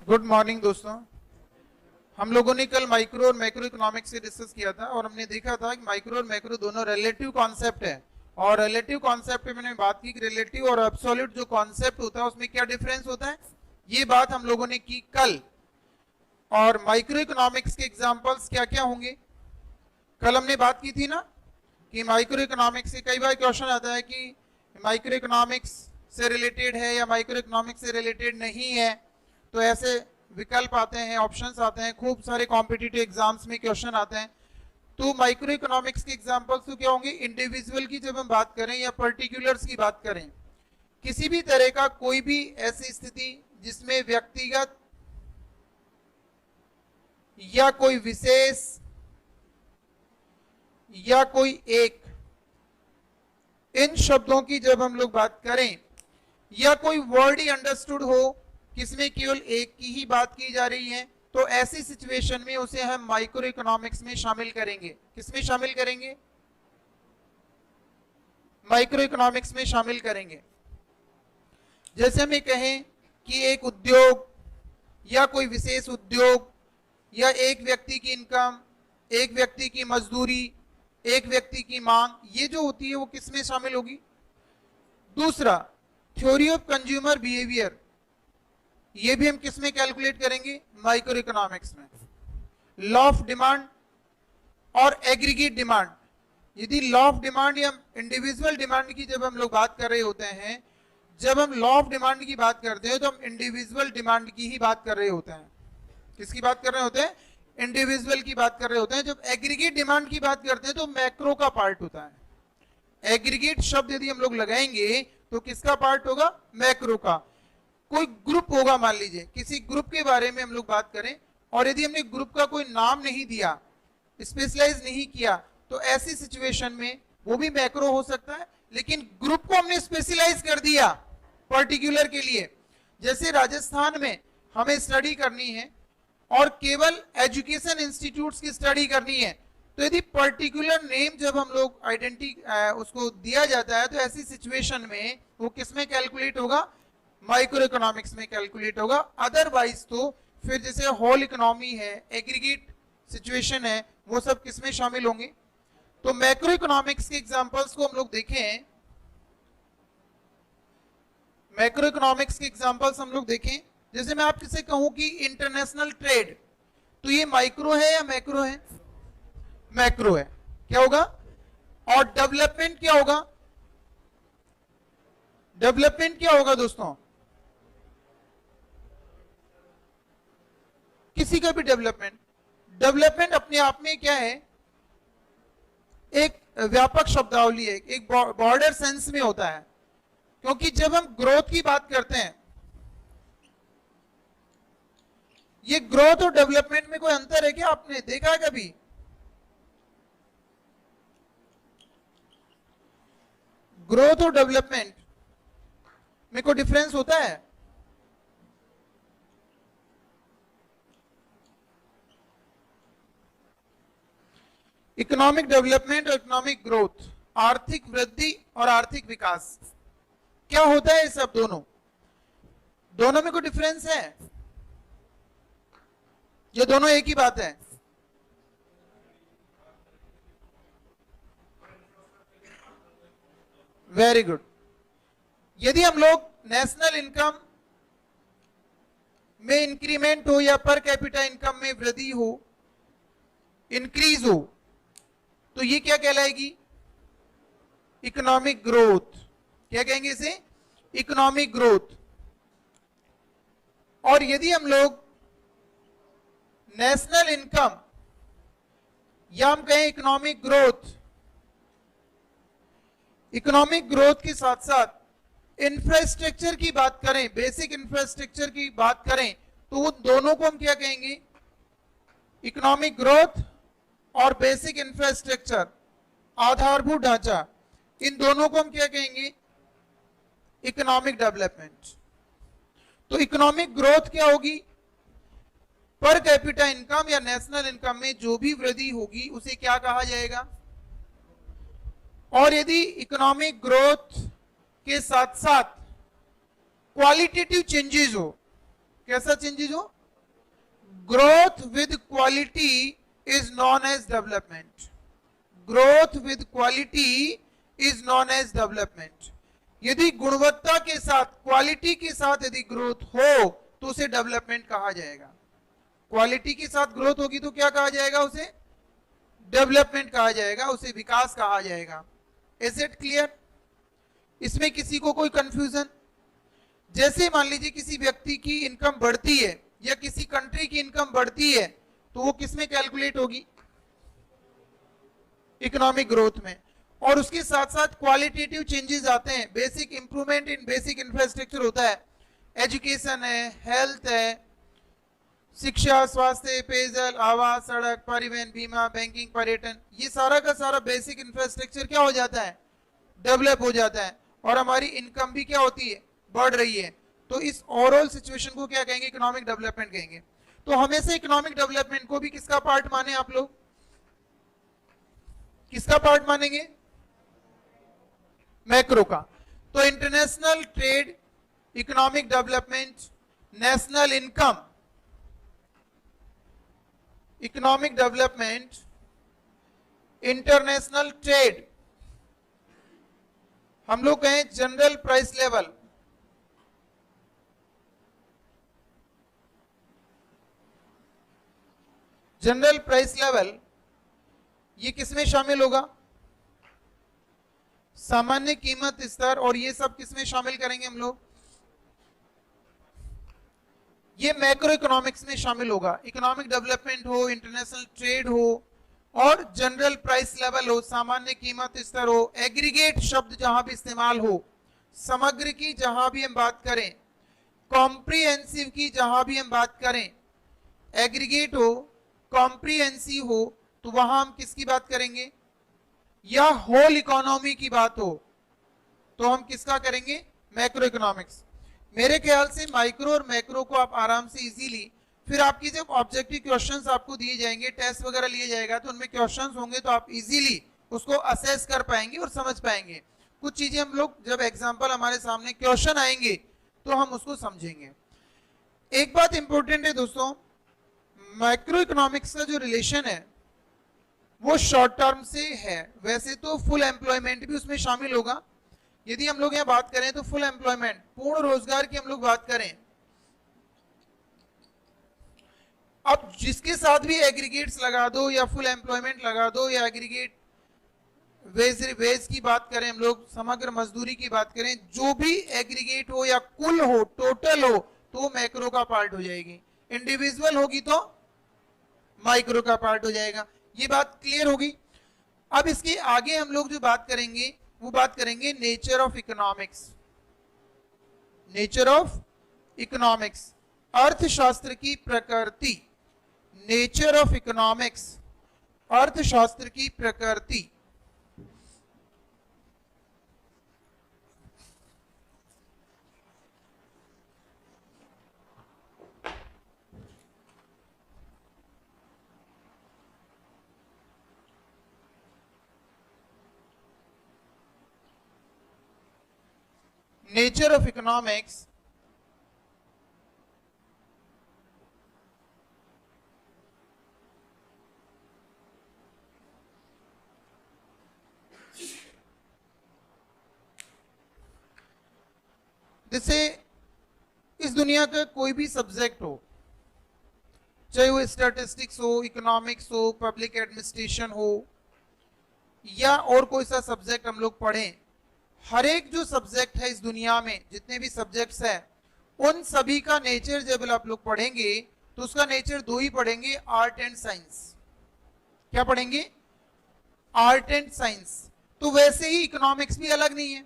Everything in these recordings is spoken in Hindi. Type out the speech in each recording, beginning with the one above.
गुड मॉर्निंग दोस्तों। हम लोगों ने कल माइक्रो और मैक्रो इकोनॉमिक्स से डिस्कस किया था और हमने देखा था कि माइक्रो और मैक्रो दोनों रिलेटिव कॉन्सेप्ट है। और रिलेटिव कॉन्सेप्ट में मैंने बात की कि रिलेटिव और एब्सोल्यूट जो कॉन्सेप्ट होता है उसमें क्या डिफरेंस होता है, ये बात हम लोगों ने की कल। और माइक्रो इकोनॉमिक्स के एग्जाम्पल्स क्या क्या होंगे, कल हमने बात की थी ना कि माइक्रो इकोनॉमिक्स से कई बार क्वेश्चन आता है कि माइक्रो इकोनॉमिक्स से रिलेटेड है या माइक्रो इकोनॉमिक्स से रिलेटेड नहीं है। तो ऐसे विकल्प आते हैं, ऑप्शंस आते हैं, खूब सारे कॉम्पिटिटिव एग्जाम्स में क्वेश्चन आते हैं। तो माइक्रो इकोनॉमिक्स के एग्जांपल्स तो क्या होंगे, इंडिविजुअल की जब हम बात करें या पर्टिकुलर्स की बात करें, किसी भी तरह का कोई भी ऐसी स्थिति जिसमें व्यक्तिगत या कोई विशेष या कोई एक, इन शब्दों की जब हम लोग बात करें, या कोई वर्ड ही अंडरस्टूड हो किसमें केवल एक की ही बात की जा रही है, तो ऐसी सिचुएशन में उसे हम माइक्रो इकोनॉमिक्स में शामिल करेंगे। किसमें शामिल करेंगे? माइक्रो इकोनॉमिक्स में शामिल करेंगे। जैसे हमें कहें कि एक उद्योग या कोई विशेष उद्योग या एक व्यक्ति की इनकम, एक व्यक्ति की मजदूरी, एक व्यक्ति की मांग, ये जो होती है वो किसमें शामिल होगी? दूसरा, थ्योरी ऑफ कंज्यूमर बिहेवियर, ये भी हम किसमें कैलकुलेट करेंगे? माइक्रो इकोनॉमिक्स में। लॉ ऑफ डिमांड और एग्रीगेट डिमांड, यदि लॉ ऑफ डिमांड या इंडिविजुअल डिमांड की जब हम लोग बात कर रहे होते हैं, जब हम लॉ ऑफ डिमांड की बात करते हैं तो हम इंडिविजुअल डिमांड की ही बात कर रहे होते हैं। किसकी बात कर रहे होते हैं? इंडिविजुअल की बात कर रहे होते हैं। जब एग्रीगेट डिमांड की बात करते हैं तो मैक्रो का पार्ट होता है। एग्रीगेट शब्द यदि हम लोग लगाएंगे तो किसका पार्ट होगा? मैक्रो का। कोई ग्रुप होगा, मान लीजिए किसी ग्रुप के बारे में हम लोग बात करें और यदि हमने ग्रुप का कोई नाम नहीं दिया, स्पेशलाइज नहीं किया, तो ऐसी सिचुएशन में वो भी मैक्रो हो सकता है। लेकिन ग्रुप को हमने स्पेशलाइज कर दिया पर्टिकुलर के लिए, जैसे राजस्थान में हमें स्टडी करनी है और केवल एजुकेशन इंस्टीट्यूट्स की स्टडी करनी है, तो यदि पर्टिकुलर नेम जब हम लोग उसको दिया जाता है तो ऐसी सिचुएशन में वो किसमें कैलकुलेट होगा? माइक्रो इकोनॉमिक्स में कैलकुलेट होगा। अदरवाइज तो फिर जैसे होल इकोनॉमी है, एग्रीगेट सिचुएशन है, वो सब किसमें शामिल होंगे? तो मैक्रो इकोनॉमिक्स के एग्जांपल्स को हम लोग देखें, मैक्रो इकोनॉमिक्स के एग्जांपल्स हम लोग देखें। जैसे मैं आपसे कहूं कि इंटरनेशनल ट्रेड, तो ये माइक्रो है या मैक्रो है? मैक्रो है। क्या होगा? और डेवलपमेंट क्या होगा? डेवलपमेंट क्या होगा दोस्तों? किसी का भी डेवलपमेंट अपने आप में क्या है? एक व्यापक शब्दावली है, एक बॉर्डर सेंस में होता है। क्योंकि जब हम ग्रोथ की बात करते हैं, ये ग्रोथ और डेवलपमेंट में कोई अंतर है क्या? आपने देखा है कभी? ग्रोथ और डेवलपमेंट में कोई डिफरेंस होता है? इकोनॉमिक डेवलपमेंट और इकोनॉमिक ग्रोथ, आर्थिक वृद्धि और आर्थिक विकास, क्या होता है ये सब? दोनों में कोई डिफरेंस है? ये दोनों एक ही बात है? Very good. यदि हम लोग नेशनल इनकम में इंक्रीमेंट हो या पर कैपिटा इनकम में वृद्धि हो, इंक्रीज हो, तो ये क्या कहलाएगी? Economic growth. क्या कहेंगे इसे? Economic growth. और यदि हम लोग नेशनल इनकम या हम कहें इकोनॉमिक ग्रोथ के साथ साथ इंफ्रास्ट्रक्चर की बात करें, बेसिक इंफ्रास्ट्रक्चर की बात करें, तो वो दोनों को हम क्या कहेंगे? इकोनॉमिक ग्रोथ और बेसिक इंफ्रास्ट्रक्चर, आधारभूत ढांचा, इन दोनों को हम क्या कहेंगे? Economic development. तो इकोनॉमिक ग्रोथ क्या होगी? पर कैपिटा इनकम या नेशनल इनकम में जो भी वृद्धि होगी उसे क्या कहा जाएगा? और यदि इकोनॉमिक ग्रोथ के साथ साथ क्वालिटेटिव चेंजेस हो, कैसा चेंजेस हो? Growth with quality is known as development. Growth with quality is known as development. यदि गुणवत्ता के साथ, क्वालिटी के साथ यदि ग्रोथ हो तो उसे डेवलपमेंट कहा जाएगा। क्वालिटी के साथ ग्रोथ होगी तो क्या कहा जाएगा? उसे डेवलपमेंट कहा जाएगा, उसे विकास कहा जाएगा। Is it clear? इसमें किसी को कोई कंफ्यूजन? जैसे मान लीजिए किसी व्यक्ति की इनकम बढ़ती है या किसी कंट्री की इनकम बढ़ती है तो वो किस में कैलकुलेट होगी? इकोनॉमिक ग्रोथ में। और उसके साथ साथ क्वालिटेटिव चेंजेस आते हैं, basic improvement in basic infrastructure होता है, एजुकेशन है, हेल्थ है, शिक्षा, स्वास्थ्य, पेयजल, आवास, सड़क, परिवहन, बीमा, बैंकिंग, पर्यटन, ये सारा का सारा बेसिक इंफ्रास्ट्रक्चर क्या हो जाता है? डेवलप हो जाता है और हमारी इनकम भी क्या होती है? बढ़ रही है। तो इस ओवरऑल सिचुएशन को क्या कहेंगे? इकोनॉमिक डेवलपमेंट कहेंगे। तो हमेशा इकोनॉमिक डेवलपमेंट को भी किसका पार्ट माने आप लोग? किसका पार्ट मानेंगे? मैक्रो का। तो international trade, economic development, national income, economic development, international trade, हम लोग कहें general price level, general price level, ये किसमें शामिल होगा? सामान्य कीमत स्तर। और ये सब किसमें शामिल करेंगे हम लोग? ये मैक्रो इकोनॉमिक्स में शामिल होगा। इकोनॉमिक डेवलपमेंट हो, इंटरनेशनल ट्रेड हो और जनरल प्राइस लेवल हो, सामान्य कीमत स्तर हो, एग्रीगेट शब्द जहां भी इस्तेमाल हो, समग्र की जहां भी हम बात करें, कॉम्प्रिहेंसिव की जहां भी हम बात करें, एग्रीगेट हो, कॉम्प्रिहेंसिव हो, तो वहां हम किसकी बात करेंगे? या होल इकोनॉमी की बात हो तो हम किसका करेंगे? Macro economics. मेरे ख्याल से माइक्रो और मैक्रो को आप आराम से इजीली, फिर आपकी जब ऑब्जेक्टिव क्वेश्चंस आपको दिए जाएंगे, टेस्ट वगैरह लिए जाएगा तो उनमें क्वेश्चंस होंगे तो आप इजीली उसको असेस कर पाएंगे और समझ पाएंगे। कुछ चीजें हम लोग जब एग्जांपल हमारे सामने क्वेश्चन आएंगे तो हम उसको समझेंगे। एक बात इंपॉर्टेंट है दोस्तों, मैक्रो इकोनॉमिक्स का जो रिलेशन है वो शॉर्ट टर्म से है। वैसे तो फुल एम्प्लॉयमेंट भी उसमें शामिल होगा। यदि हम लोग यहाँ बात करें तो फुल एम्प्लॉयमेंट, पूर्ण रोजगार की हम लोग बात करें, अब जिसके साथ भी एग्रीगेट्स लगा दो या फुल एम्प्लॉयमेंट लगा दो या एग्रीगेट वेज की बात करें, हम लोग समग्र मजदूरी की बात करें, जो भी एग्रीगेट हो या कुल हो, टोटल हो, तो मैक्रो का पार्ट हो जाएगी। इंडिविजुअल होगी तो माइक्रो का पार्ट हो जाएगा। ये बात क्लियर होगी? अब इसके आगे हम लोग जो बात करेंगे वो बात करेंगे nature of economics. Nature of economics, अर्थशास्त्र की प्रकृति। नेचर ऑफ इकोनॉमिक्स, अर्थशास्त्र की प्रकृति। Nature of economics, जैसे इस दुनिया का कोई भी सब्जेक्ट हो, चाहे वो स्टैटिस्टिक्स हो, इकोनॉमिक्स हो, पब्लिक एडमिनिस्ट्रेशन हो या और कोई सा सब्जेक्ट हम लोग पढ़ें, हर एक जो सब्जेक्ट है इस दुनिया में, जितने भी सब्जेक्ट्स हैं, उन सभी का नेचर जब आप लोग पढ़ेंगे तो उसका नेचर दो ही पढ़ेंगे, आर्ट एंड साइंस। क्या पढ़ेंगे? Art and science. तो वैसे ही इकोनॉमिक्स भी अलग नहीं है।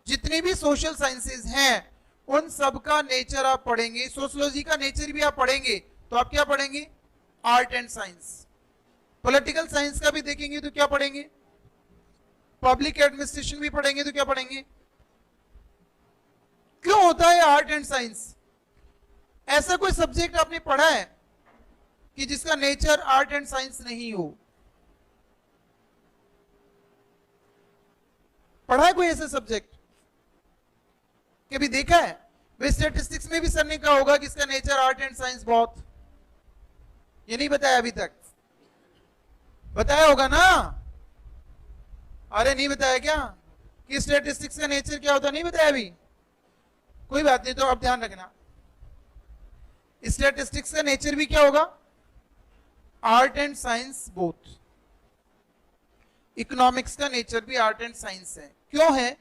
जितने भी सोशल साइंसेज हैं उन सब का नेचर आप पढ़ेंगे। सोशियोलॉजी का नेचर भी आप पढ़ेंगे तो आप क्या पढ़ेंगे? Art and science. Political science का भी देखेंगे तो क्या पढ़ेंगे? पब्लिक एडमिनिस्ट्रेशन भी पढ़ेंगे तो क्या पढ़ेंगे? क्यों होता है आर्ट एंड साइंस? ऐसा कोई सब्जेक्ट आपने पढ़ा है कि जिसका नेचर आर्ट एंड साइंस नहीं हो? पढ़ा है कोई ऐसा सब्जेक्ट? कभी देखा है? वे स्टैटिस्टिक्स में भी सर ने कहा होगा कि इसका नेचर आर्ट एंड साइंस बहुत। ये नहीं बताया अभी तक? बताया होगा ना? अरे नहीं बताया क्या कि स्टैटिस्टिक्स का नेचर क्या होता है? नहीं बताया अभी? कोई बात नहीं, तो अब ध्यान रखना, स्टैटिस्टिक्स का नेचर भी क्या होगा? Art and science both. Economics का नेचर भी आर्ट एंड साइंस है। क्यों है?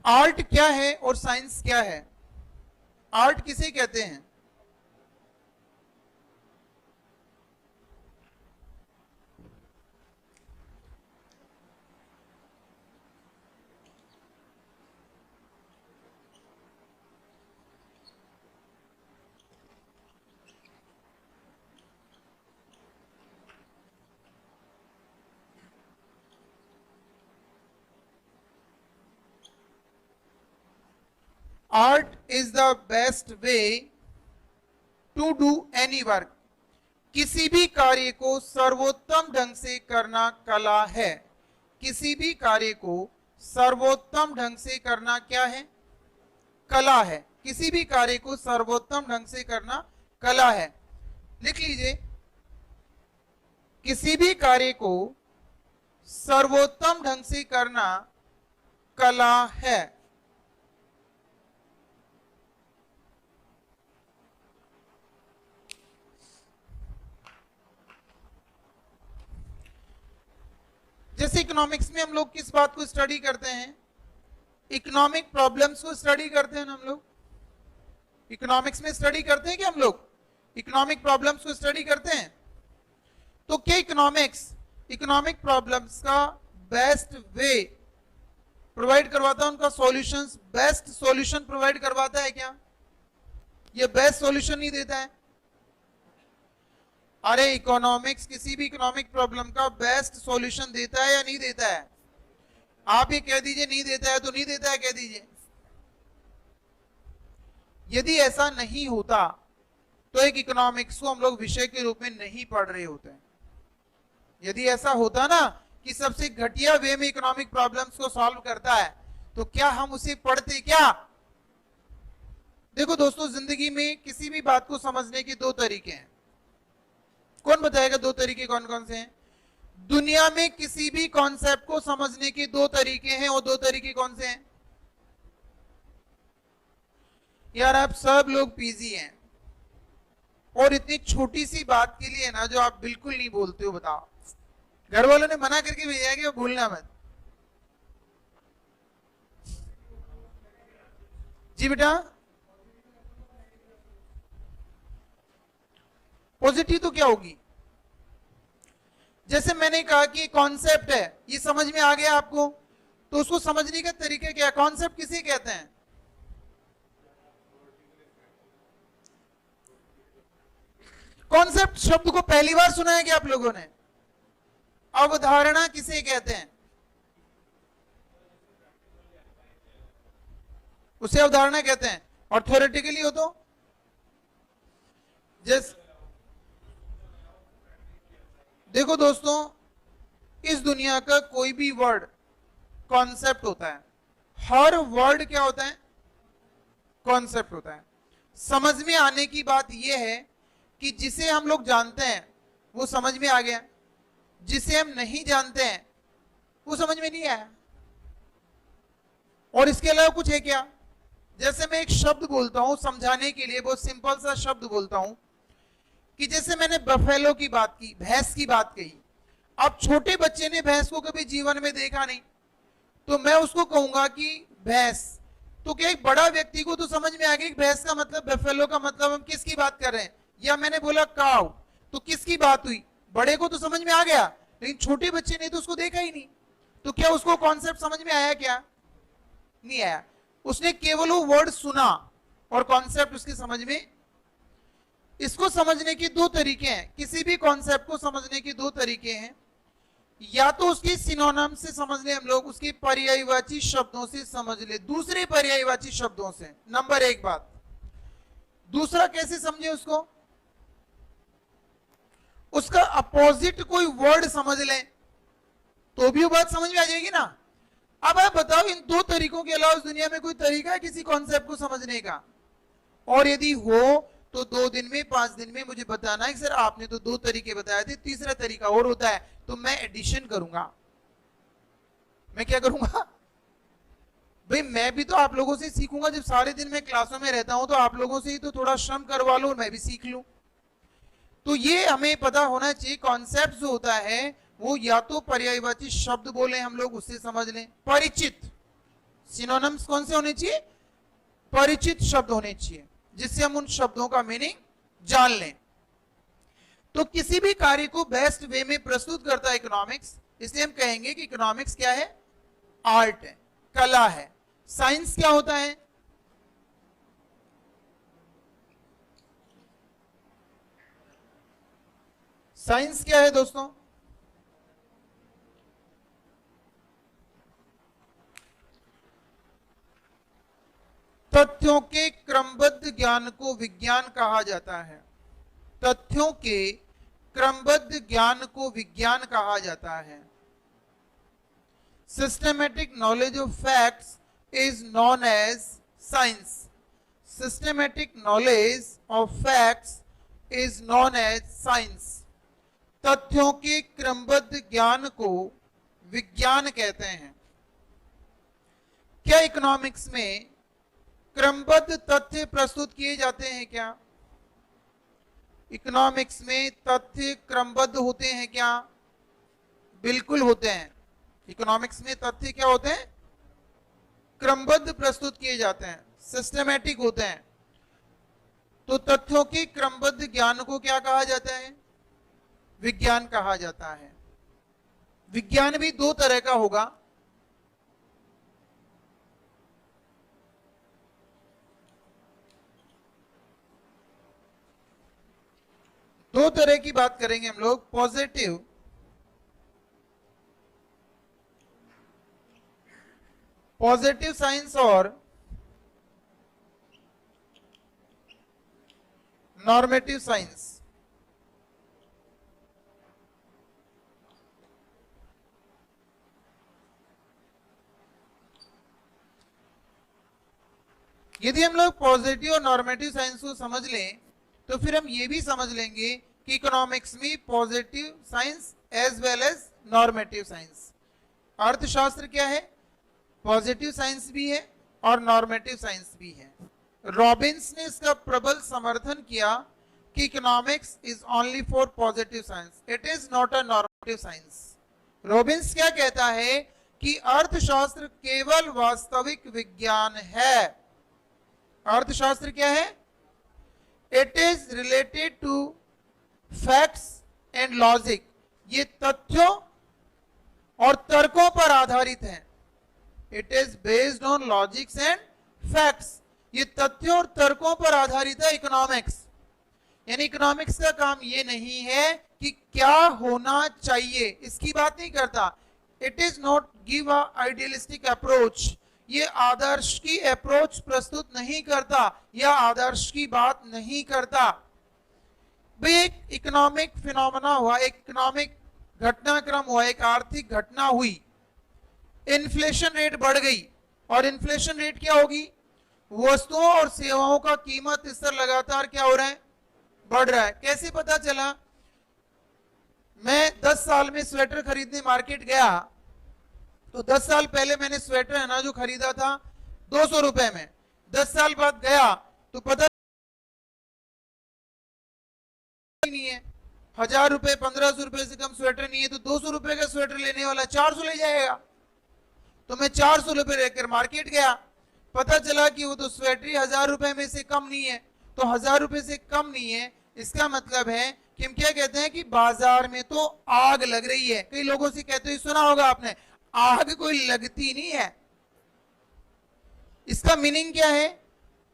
आर्ट क्या है और साइंस क्या है? आर्ट किसे कहते हैं? Art is the best way to do any work. किसी भी कार्य को सर्वोत्तम ढंग से करना कला है। किसी भी कार्य को सर्वोत्तम ढंग से करना क्या है? कला है। किसी भी कार्य को सर्वोत्तम ढंग से करना कला है। लिख लीजिए, किसी भी कार्य को सर्वोत्तम ढंग से करना कला है। जैसे इकोनॉमिक्स में हम लोग किस बात को स्टडी करते हैं? इकोनॉमिक प्रॉब्लम्स को स्टडी करते हैं ना हम लोग। इकोनॉमिक्स में स्टडी करते हैं कि हम लोग इकोनॉमिक प्रॉब्लम्स को स्टडी करते हैं। तो क्या इकोनॉमिक्स इकोनॉमिक प्रॉब्लम्स का बेस्ट वे प्रोवाइड करवाता है? उनका सॉल्यूशंस, बेस्ट सॉल्यूशन प्रोवाइड करवाता है क्या? ये बेस्ट सॉल्यूशन नहीं देता है? अरे इकोनॉमिक्स किसी भी इकोनॉमिक प्रॉब्लम का बेस्ट सॉल्यूशन देता है या नहीं देता है? आप ये कह दीजिए नहीं देता है तो नहीं देता है, कह दीजिए। यदि ऐसा नहीं होता तो एक इकोनॉमिक्स को हम लोग विषय के रूप में नहीं पढ़ रहे होते हैं। यदि ऐसा होता ना कि सबसे घटिया वे में इकोनॉमिक प्रॉब्लम्स को सॉल्व करता है, तो क्या हम उसे पढ़ते क्या? देखो दोस्तों, जिंदगी में किसी भी बात को समझने के दो तरीके हैं। कौन बताएगा दो तरीके कौन कौन से हैं? दुनिया में किसी भी कॉन्सेप्ट को समझने के दो तरीके हैं, और दो तरीके कौन से हैं? यार आप सब लोग पीजी हैं, और इतनी छोटी सी बात के लिए ना जो आप बिल्कुल नहीं बोलते हो, बताओ। घर वालों ने मना करके भेजा है कि वो भूलना मत। जी बेटा, पॉजिटिव तो क्या होगी? जैसे मैंने कहा कि कॉन्सेप्ट है, ये समझ में आ गया आपको, तो उसको समझने का तरीका क्या है? कॉन्सेप्ट किसे कहते हैं? कॉन्सेप्ट शब्द को पहली बार सुना है क्या आप लोगों ने? अवधारणा किसे कहते हैं? उसे अवधारणा कहते हैं। और थ्योरेटिकली हो तो जैसे, देखो दोस्तों, इस दुनिया का कोई भी वर्ड कॉन्सेप्ट होता है। हर वर्ड क्या होता है? कॉन्सेप्ट होता है। समझ में आने की बात यह है कि जिसे हम लोग जानते हैं वो समझ में आ गया, जिसे हम नहीं जानते हैं वो समझ में नहीं आया। और इसके अलावा कुछ है क्या? जैसे मैं एक शब्द बोलता हूं समझाने के लिए, बहुत सिंपल सा शब्द बोलता हूं कि जैसे मैंने बफेलो की बात की, भैंस की बात कही। अब छोटे बच्चे ने भैंस को कभी जीवन में देखा नहीं, तो मैं उसको कहूंगा कि भैंस, तो क्या एक बड़ा व्यक्ति को तो समझ में आ गया कि भैंस का मतलब, बफेलो का मतलब हम किसकी बात कर रहे हैं। या मैंने बोला काउ, तो किसकी बात हुई? बड़े को तो समझ में आ गया, लेकिन छोटे बच्चे ने तो उसको देखा ही नहीं, तो क्या उसको कॉन्सेप्ट समझ में आया? क्या नहीं आया। उसने केवल वो वर्ड सुना और कॉन्सेप्ट उसके समझ में। इसको समझने के दो तरीके हैं, किसी भी कॉन्सेप्ट को समझने के दो तरीके हैं। या तो उसकी सिनोनिम से समझ ले हम लोग, उसके पर्यायवाची शब्दों से समझ ले, दूसरे पर्यायवाची शब्दों से, नंबर एक बात। दूसरा कैसे समझे उसको? उसका अपोजिट कोई वर्ड समझ लें तो भी वो बात समझ में आ जाएगी ना। अब आप बताओ, इन दो तरीकों के अलावा इस दुनिया में कोई तरीका है किसी कॉन्सेप्ट को समझने का? और यदि हो तो 2 दिन में 5 दिन में मुझे बताना है कि सर आपने तो 2 तरीके बताए थे, तीसरा तरीका और होता है, तो मैं एडिशन करूंगा। मैं क्या करूंगा भाई? मैं भी तो आप लोगों से सीखूंगा। जब सारे दिन मैं क्लासों में रहता हूं तो आप लोगों से ही तो थोड़ा श्रम करवा लूं और मैं भी सीख लूं। तो ये हमें पता होना चाहिए, कॉन्सेप्ट जो होता है वो या तो पर्यायवाची शब्द बोले हम लोग उससे समझ लें, परिचित सिनोनिम्स कौन से होने चाहिए? परिचित शब्द होने चाहिए, जिससे हम उन शब्दों का मीनिंग जान लें। तो किसी भी कार्य को बेस्ट वे में प्रस्तुत करता है इकोनॉमिक्स, इसलिए हम कहेंगे कि इकोनॉमिक्स क्या है? आर्ट है, कला है। साइंस क्या होता है? साइंस क्या है दोस्तों? तथ्यों के क्रमबद्ध ज्ञान को विज्ञान कहा जाता है। तथ्यों के क्रमबद्ध ज्ञान को विज्ञान कहा जाता है। Systematic knowledge of facts is known as science. Systematic knowledge of facts is known as science. तथ्यों के क्रमबद्ध ज्ञान को विज्ञान कहते हैं। क्या इकोनॉमिक्स में क्रमबद्ध तथ्य प्रस्तुत किए जाते हैं क्या? इकोनॉमिक्स में तथ्य क्रमबद्ध होते हैं क्या? बिल्कुल होते हैं। इकोनॉमिक्स में तथ्य क्या होते हैं? क्रमबद्ध प्रस्तुत किए जाते हैं, सिस्टमैटिक होते हैं। तो तथ्यों के क्रमबद्ध ज्ञान को क्या कहा जाता है? विज्ञान कहा जाता है। विज्ञान भी 2 तरह का होगा। दो तरह की बात करेंगे हम लोग, पॉजिटिव साइंस और नॉर्मेटिव साइंस। यदि हम लोग पॉजिटिव और नॉर्मेटिव साइंस को समझ लें तो फिर हम ये भी समझ लेंगे कि इकोनॉमिक्स में positive science as well as normative science. अर्थशास्त्र क्या है? पॉजिटिव साइंस भी है और नॉर्मेटिव साइंस भी है। रॉबिन्स ने इसका प्रबल समर्थन किया कि economics is only for positive science, it is not a normative science. Robins क्या कहता है कि अर्थशास्त्र केवल वास्तविक विज्ञान है। अर्थशास्त्र क्या है? It is related to facts and logic. ये तथ्यों और तर्कों पर आधारित है। It is based on logics and facts. ये तथ्यों और तर्कों पर आधारित है इकोनॉमिक्स। यानी इकोनॉमिक्स का काम ये नहीं है कि क्या होना चाहिए, इसकी बात नहीं करता। It is not give a idealistic approach. ये आदर्श की अप्रोच प्रस्तुत नहीं करता या आदर्श की बात नहीं करता। भाई एक इकोनॉमिक फिनोमेना हुआ, एक इकोनॉमिक घटनाक्रम हुआ, एक आर्थिक घटना हुई, इन्फ्लेशन रेट बढ़ गई। और इन्फ्लेशन रेट क्या होगी? वस्तुओं और सेवाओं का कीमत स्तर लगातार क्या हो रहा है? बढ़ रहा है। कैसे पता चला? मैं 10 साल में स्वेटर खरीदने मार्केट गया तो 10 साल पहले मैंने स्वेटर है ना जो खरीदा था 200 रुपए में, 10 साल बाद गया तो पता नहीं है, 1000 रुपए 1500 रुपए से कम स्वेटर नहीं है। तो 200 रुपए का स्वेटर लेने वाला 400 ले जाएगा। तो मैं 400 रुपए लेकर मार्केट गया, पता चला कि वो तो स्वेटर ही 1000 रुपए में से कम नहीं है। तो 1000 रुपए से कम नहीं है, इसका मतलब है कि हम क्या कहते हैं कि बाजार में तो आग लग रही है। कई लोगों से कहते हुए सुना होगा आपने, आग कोई लगती नहीं है। इसका मीनिंग क्या है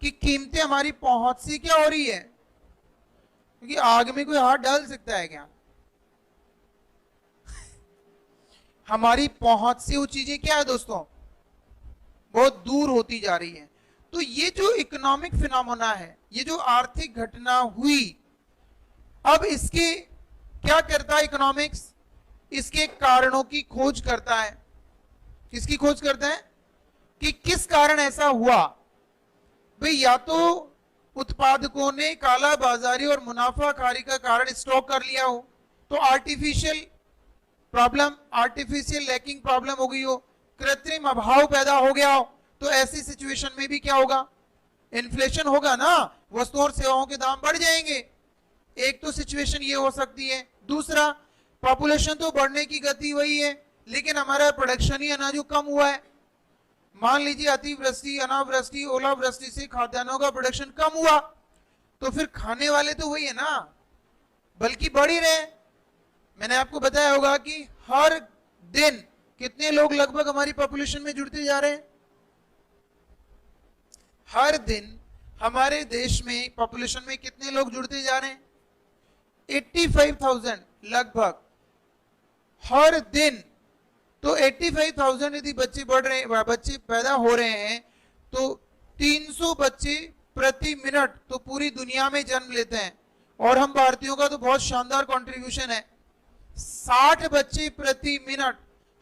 कि कीमतें हमारी पहुंच से क्या हो रही है? क्योंकि आग में कोई हाथ डाल सकता है क्या? हमारी पहुंच से वो चीजें क्या है दोस्तों? बहुत दूर होती जा रही है। तो ये जो इकोनॉमिक फिनोमेना है, ये जो आर्थिक घटना हुई, अब इसके क्या करता है इकोनॉमिक्स? इसके कारणों की खोज करता है। किसकी खोज करता है? कि किस कारण ऐसा हुआ। भाई या तो उत्पादकों ने काला बाजारी और मुनाफाखारी का कारण स्टॉक कर लिया हो, तो artificial problem, artificial lacking problem हो गई हो, कृत्रिम अभाव पैदा हो गया हो, तो ऐसी सिचुएशन में भी क्या होगा? इन्फ्लेशन होगा ना, वस्तुओं और सेवाओं के दाम बढ़ जाएंगे। एक तो सिचुएशन ये हो सकती है। दूसरा, पॉपुलेशन तो बढ़ने की गति वही है, लेकिन हमारा प्रोडक्शन ही अनाजों कम हुआ है। मान लीजिए अतिवृष्टि, अनावृष्टि, ओलावृष्टि से खाद्यान्नों का प्रोडक्शन कम हुआ, तो फिर खाने वाले तो वही है ना, बल्कि बढ़ ही रहे। मैंने आपको बताया होगा कि हर दिन कितने लोग लगभग हमारी पॉपुलेशन में जुड़ते जा रहे हैं। हर दिन हमारे देश में पॉपुलेशन में कितने लोग जुड़ते जा रहे हैं? 85,000 लगभग हर दिन। तो 85,000 यदि बच्चे बढ़ रहे हैं, बच्चे पैदा हो रहे हैं, तो 300 बच्चे प्रति मिनट तो पूरी दुनिया में जन्म लेते हैं। और हम भारतीयों का तो बहुत शानदार कंट्रीब्यूशन है, 60 बच्चे प्रति मिनट,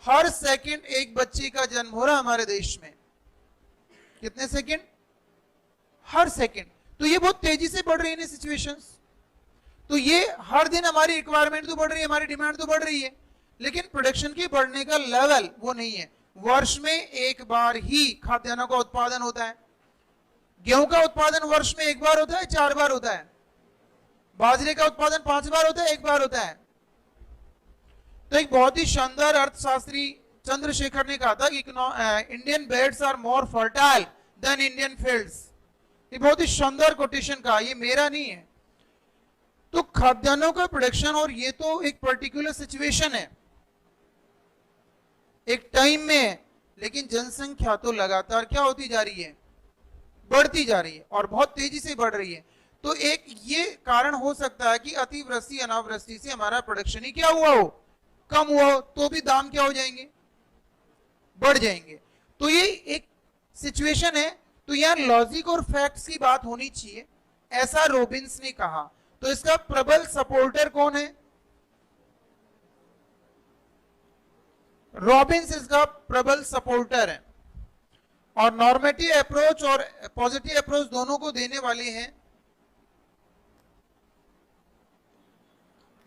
हर सेकंड एक बच्चे का जन्म हो रहा है हमारे देश में। कितने सेकंड? हर सेकंड। तो ये बहुत तेजी से बढ़ रही है सिचुएशंस। तो ये हर दिन हमारी रिक्वायरमेंट तो बढ़ रही है, हमारी डिमांड तो बढ़ रही है, लेकिन प्रोडक्शन के बढ़ने का लेवल वो नहीं है। वर्ष में एक बार ही खाद्यान्नों का उत्पादन होता है। गेहूं का उत्पादन वर्ष में एक बार होता है, 4 बार होता है। बाजरे का उत्पादन 5 बार होता है, 1 बार होता है। तो एक बहुत ही शानदार अर्थशास्त्री चंद्रशेखर ने कहा था कि Indian beds are more fertile than Indian fields. ये बहुत ही शानदार कोटेशन कहा, ये मेरा नहीं है। तो खाद्यान्नों का प्रोडक्शन, और ये तो एक पर्टिकुलर सिचुएशन है, एक टाइम में है, लेकिन जनसंख्या तो लगातार क्या होती जा रही है? बढ़ती जा रही है, और बहुत तेजी से बढ़ रही है। तो एक ये कारण हो सकता है कि अतिवृष्टि अनावृष्टि से हमारा प्रोडक्शन ही क्या हुआ हो? कम हुआ हो, तो भी दाम क्या हो जाएंगे? बढ़ जाएंगे। तो ये एक सिचुएशन है। तो यहां लॉजिक और फैक्ट्स की बात होनी चाहिए, ऐसा रॉबिन्स ने कहा। तो इसका प्रबल सपोर्टर कौन है? रॉबिन्स इसका प्रबल सपोर्टर है। और नॉर्मेटिव अप्रोच और पॉजिटिव अप्रोच दोनों को देने वाले हैं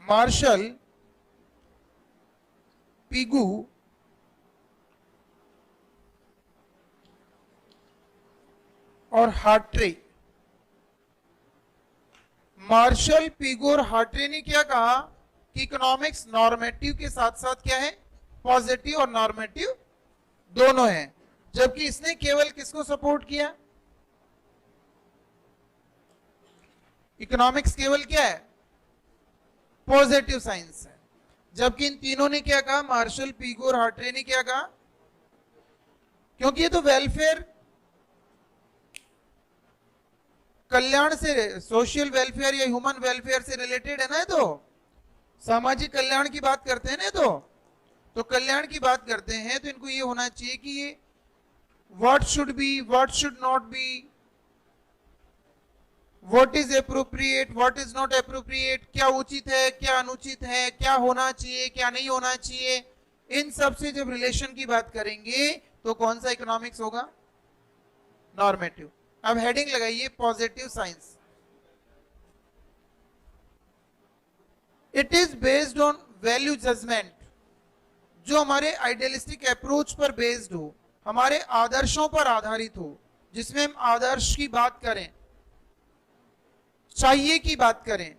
मार्शल, पिगू और हार्ट्रे। मार्शल, पिगू और हार्ट्रे ने क्या कहा कि इकोनॉमिक्स नॉर्मेटिव के साथ साथ क्या है? पॉजिटिव और नॉर्मेटिव दोनों हैं। जबकि इसने केवल किसको सपोर्ट किया? इकोनॉमिक्स केवल क्या है? पॉजिटिव साइंस है। जबकि इन तीनों ने क्या कहा? मार्शल, पिगू और हार्ट्रे ने क्या कहा? क्योंकि ये तो वेलफेयर, कल्याण से, सोशल वेलफेयर या ह्यूमन वेलफेयर से रिलेटेड है ना, तो सामाजिक कल्याण की बात करते हैं ना, तो कल्याण की बात करते हैं, तो इनको ये होना चाहिए कि ये what should B, what should not be, what is appropriate, what is not appropriate, क्या उचित है, क्या अनुचित है, क्या होना चाहिए, क्या नहीं होना चाहिए, इन सब से जब रिलेशन की बात करेंगे तो कौन सा इकोनॉमिक्स होगा? नॉर्मेटिव। अब हेडिंग लगाइए positive science. It is based on value judgement, जो हमारे आइडियलिस्टिक अप्रोच पर बेस्ड हो, हमारे आदर्शों पर आधारित हो, जिसमें हम आदर्श की बात करें, चाहिए की बात करें।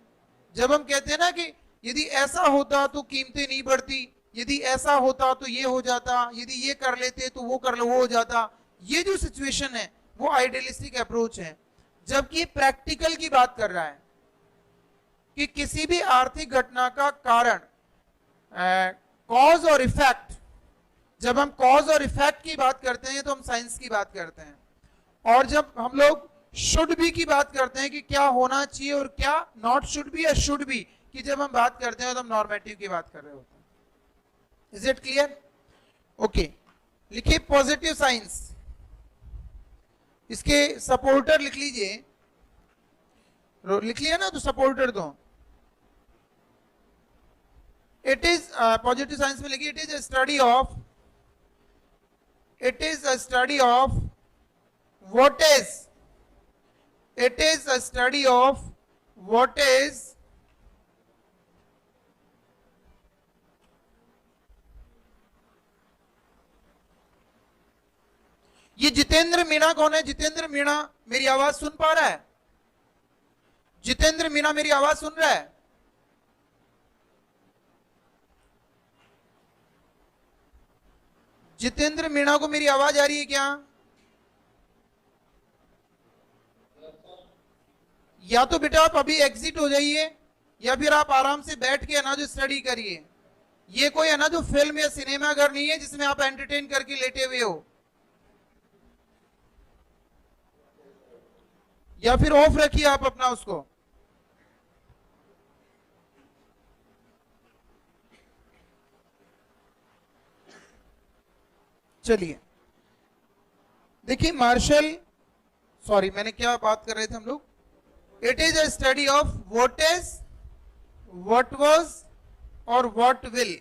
जब हम कहते हैं ना कि यदि ऐसा होता तो कीमतें नहीं बढ़ती, यदि ऐसा होता तो ये हो जाता, यदि ये कर लेते तो वो कर लो, वो हो जाता, ये जो सिचुएशन है वो आइडियलिस्टिक अप्रोच है। जबकि प्रैक्टिकल की बात कर रहा है कि किसी भी आर्थिक घटना का कारण, कॉज और इफेक्ट, जब हम कॉज और इफेक्ट की बात करते हैं तो हम साइंस की बात करते हैं। और जब हम लोग शुड बी की बात करते हैं कि क्या होना चाहिए और क्या नॉट शुड बी या शुड बी की जब हम बात करते हैं तो हम नॉर्मेटिव की बात कर रहे होते हैं। Is it clear? ओके, लिखिए पॉजिटिव साइंस। इसके सपोर्टर लिख लीजिए, लिख लिया ना, तो सपोर्टर दो। इट इज पॉजिटिव साइंस में लिखिए, it is a study of, it is a study of what is, it is a study of what is ये जितेंद्र मीणा कौन है? जितेंद्र मीणा मेरी आवाज सुन पा रहा है? जितेंद्र मीणा मेरी आवाज सुन रहा है? जितेंद्र मीणा को मेरी आवाज आ रही है क्या? या तो बेटा आप अभी एग्जिट हो जाइए, या फिर आप आराम से बैठ के ना जो स्टडी करिए। ये कोई है ना जो फिल्म या सिनेमा घर नहीं है जिसमें आप एंटरटेन करके लेटे हुए हो। या फिर ऑफ रखिए आप अपना उसको। चलिए देखिए, मार्शल, सॉरी मैंने क्या बात कर रहे थे हम लोग? It is a study of what is, what was और व्हाट विल।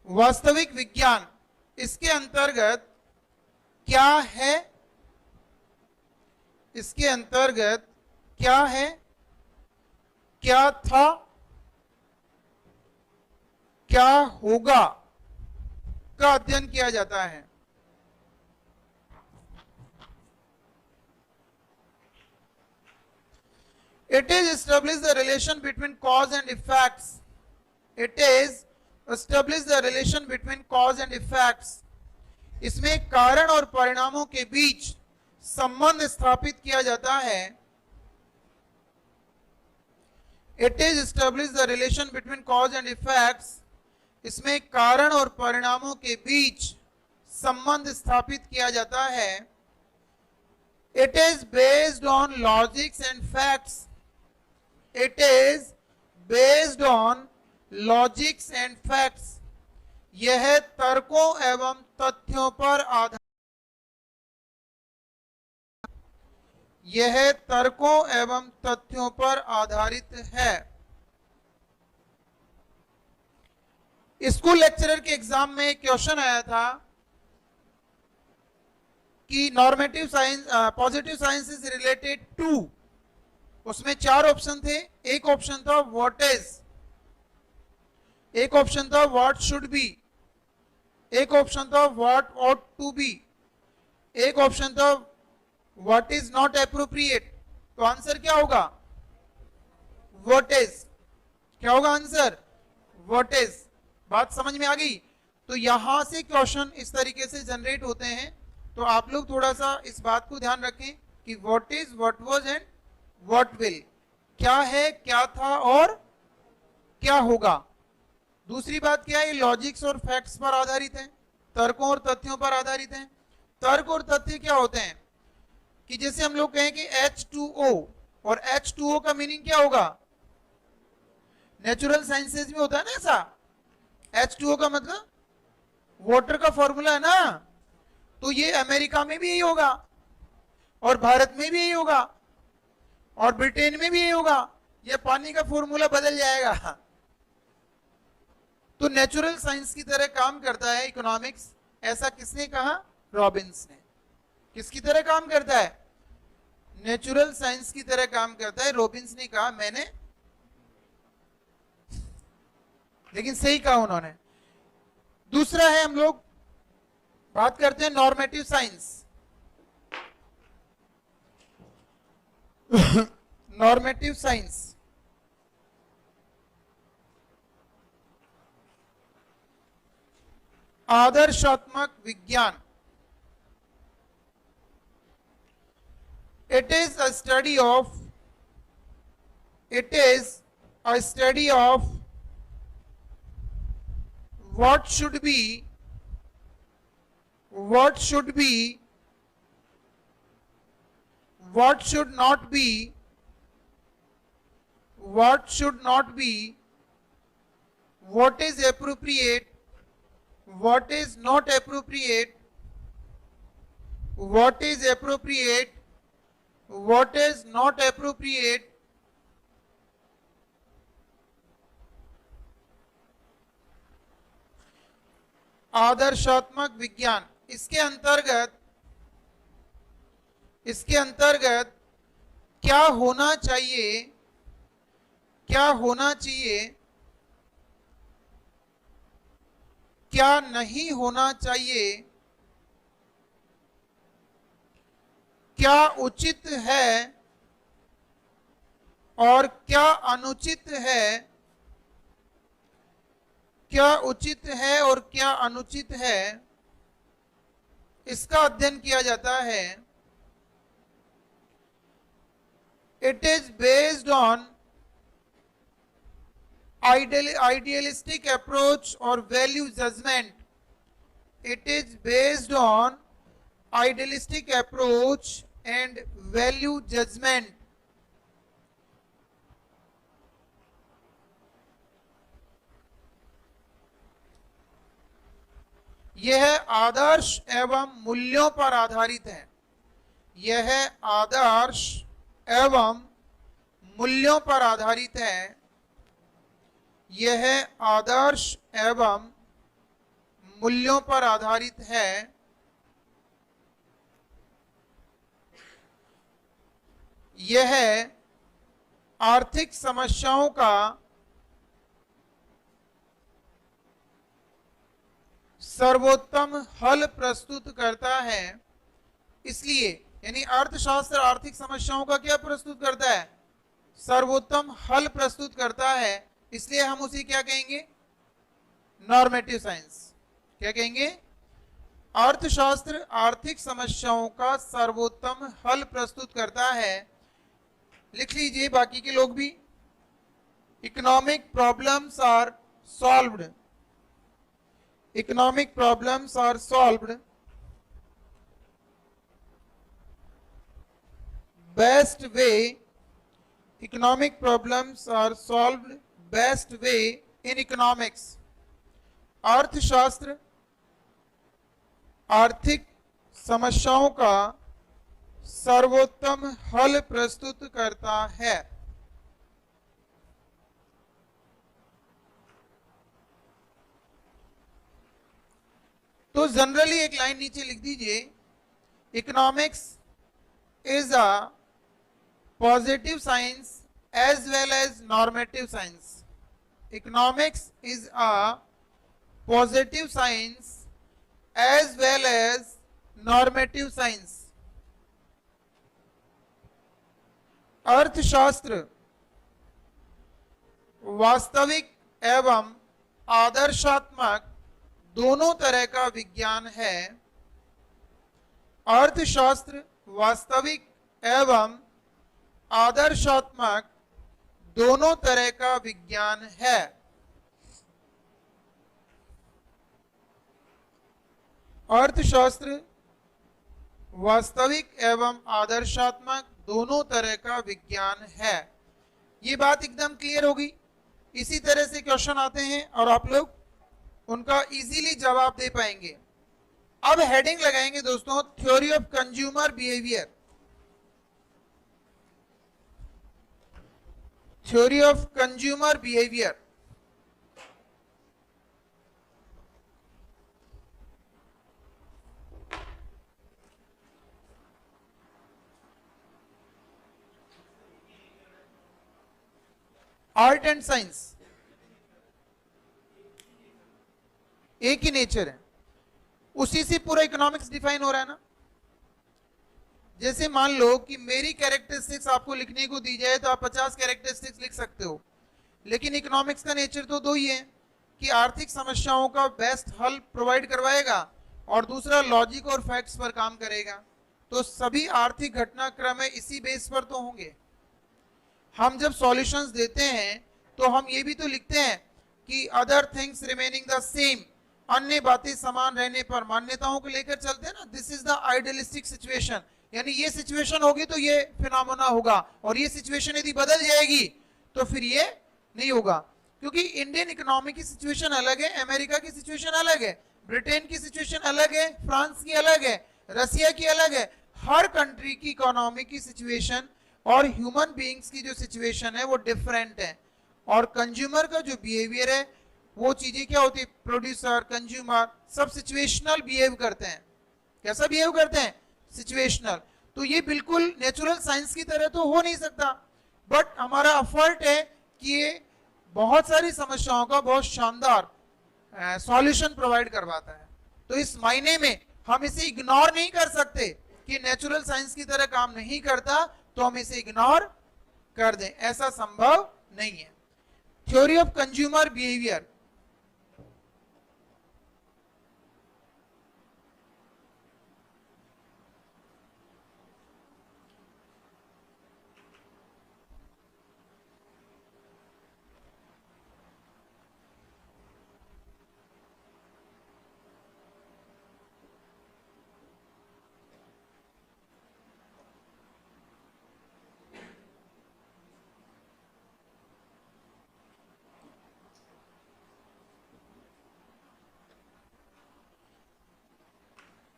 वास्तविक विज्ञान, इसके अंतर्गत क्या है, इसके अंतर्गत क्या है, क्या था, क्या होगा का अध्ययन किया जाता है। It is establish the relation between cause and effects. It is establish the relation between cause and effects. इसमें कारण और परिणामों के बीच संबंध स्थापित किया जाता है। It is establish the relation between cause and effects. इसमें कारण और परिणामों के बीच संबंध स्थापित किया जाता है। It is based on logics and facts. It is based on logics and facts. यह तर्कों एवं तथ्यों पर आधारित, यह तर्कों एवं तथ्यों पर आधारित है। स्कूल लेक्चरर के एग्जाम में एक क्वेश्चन आया था कि normative science, positive science is related to, उसमें 4 ऑप्शन थे। एक ऑप्शन था व्हाट इज, एक ऑप्शन था व्हाट शुड बी, एक ऑप्शन था व्हाट ऑट टू बी, एक ऑप्शन था व्हाट इज नॉट एप्रोप्रिएट। तो आंसर क्या होगा? What is. क्या होगा आंसर? What is. बात समझ में आ गई? तो यहां से क्वेश्चन इस तरीके से जनरेट होते हैं। तो आप लोग थोड़ा सा इस बात को ध्यान रखें कि what is, what was and what will, क्या है, क्या था और क्या होगा। दूसरी बात क्या है? ये लॉजिक्स और फैक्ट्स पर आधारित है, तर्कों और तथ्यों पर आधारित है। तर्क और तथ्य क्या होते हैं कि जैसे हम लोग कहें कि H2O, और H2O का मीनिंग क्या होगा? नेचुरल साइंसेज में होता है ना ऐसा। H2O का मतलब वाटर का फॉर्मूला है ना। तो ये अमेरिका में भी यही होगा, और भारत में भी यही होगा, और ब्रिटेन में भी यही होगा। ये पानी का फॉर्मूला बदल जाएगा। तो नेचुरल साइंस की तरह काम करता है इकोनॉमिक्स। ऐसा किसने कहा? रॉबिन्स ने। किसकी तरह काम करता है? नेचुरल साइंस की तरह काम करता है, रॉबिन्स ने कहा। मैंने, लेकिन सही कहा उन्होंने। दूसरा है, हम लोग बात करते हैं नॉर्मेटिव साइंस। नॉर्मेटिव साइंस, आदर्शात्मक विज्ञान। It is a study of, it is a study of what should be, what should be, what should not be, what should not be, what is appropriate, what is not appropriate, what is appropriate, what is not appropriate, आदर्शात्मक विज्ञान, इसके अंतर्गत क्या होना चाहिए, क्या नहीं होना चाहिए, क्या उचित है और क्या अनुचित है, इसका अध्ययन किया जाता है। It is based on idealistic approach or value judgment. It is based on idealistic approach and value judgment. यह आदर्श एवं मूल्यों पर आधारित है। यह आदर्श एवं मूल्यों पर आधारित है। यह आदर्श एवं मूल्यों पर आधारित है। यह आर्थिक समस्याओं का सर्वोत्तम हल प्रस्तुत करता है। इसलिए यानी अर्थशास्त्र आर्थिक समस्याओं का क्या प्रस्तुत करता है? सर्वोत्तम हल प्रस्तुत करता है। इसलिए हम उसे क्या कहेंगे? Normative science. क्या कहेंगे? अर्थशास्त्र आर्थिक समस्याओं का सर्वोत्तम हल प्रस्तुत करता है। लिख लीजिए बाकी के लोग भी। Economic problems are solved. Economic problems are solved best way. Economic problems are solved best way in economics. अर्थशास्त्र आर्थिक समस्याओं का सर्वोत्तम हल प्रस्तुत करता है। तो जनरली एक लाइन नीचे लिख दीजिए, economics is a positive science as well as normative science. Economics is a positive science as well as normative science. अर्थशास्त्र वास्तविक एवं आदर्शात्मक दोनों तरह का विज्ञान है। अर्थशास्त्र वास्तविक एवं आदर्शात्मक दोनों तरह का विज्ञान है। अर्थशास्त्र वास्तविक एवं आदर्शात्मक दोनों तरह का विज्ञान है। ये बात एकदम क्लियर होगी। इसी तरह से क्वेश्चन आते हैं और आप लोग उनका इजीली जवाब दे पाएंगे। अब हेडिंग लगाएंगे दोस्तों, theory of consumer behaviour. Theory of consumer behaviour. Art and science एक ही नेचर है, उसी से पूरा इकोनॉमिक्स डिफाइन हो रहा है ना। जैसे मान लो कि मेरी कैरेक्टरिस्टिक्स आपको लिखने को दी जाए तो आप 50 कैरेक्टरिस्टिक्स लिख सकते हो, लेकिन इकोनॉमिक्स का नेचर तो दो ही है कि आर्थिक समस्याओं का बेस्ट हल प्रोवाइड करवाएगा और दूसरा लॉजिक और फैक्ट्स पर काम करेगा। तो सभी आर्थिक घटनाक्रम है इसी बेस पर तो होंगे। हम जब सॉल्यूशंस देते हैं तो हम ये भी तो लिखते हैं कि other things remaining the same, अन्य बातें समान रहने पर मान्यताओं को लेकर चलते हैं ना। This is the idealistic situation, यानी ये सिचुएशन होगी तो ये फिनोमेना होगा और ये सिचुएशन यदि बदल जाएगी तो फिर ये नहीं होगा। क्योंकि इंडियन इकोनॉमी की सिचुएशन अलग है, अमेरिका की सिचुएशन अलग है, ब्रिटेन की सिचुएशन अलग है, फ्रांस की अलग है, रसिया की अलग है। हर कंट्री की इकोनॉमी की सिचुएशन और ह्यूमन बीइंग्स की जो सिचुएशन है वो डिफरेंट है। और कंज्यूमर का जो बिहेवियर है वो चीजें क्या होती है, प्रोड्यूसर कंज्यूमर सब सिचुएशनल बिहेव करते हैं। कैसा बिहेव करते हैं, सिचुएशनल। तो ये बिल्कुल नेचुरल साइंस की तरह तो हो नहीं सकता, बट हमारा एफर्ट है कि ये बहुत सारी समस्याओं का बहुत शानदार सॉल्यूशन प्रोवाइड करवाता है। तो इस मायने में हम इसे इग्नोर नहीं कर सकते कि नेचुरल साइंस की तरह काम नहीं करता तो हम इसे इग्नोर कर दें, ऐसा संभव नहीं है। थ्योरी ऑफ कंज्यूमर बिहेवियर,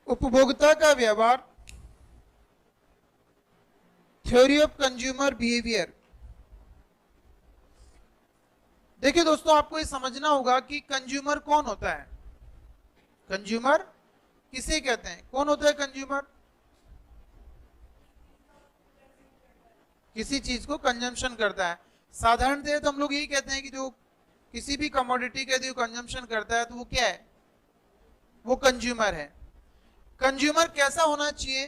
उपभोक्ता का व्यवहार, थ्योरी ऑफ कंज्यूमर बिहेवियर। देखिए दोस्तों, आपको ये समझना होगा कि कंज्यूमर कौन होता है। कंज्यूमर किसे कहते हैं, कौन होता है कंज्यूमर? किसी चीज को कंजम्पशन करता है। साधारणतः तो हम लोग यही कहते हैं कि जो किसी भी कमोडिटी का जो कंजम्पशन करता है तो वो क्या है, वो कंज्यूमर है। कंज्यूमर कैसा होना चाहिए?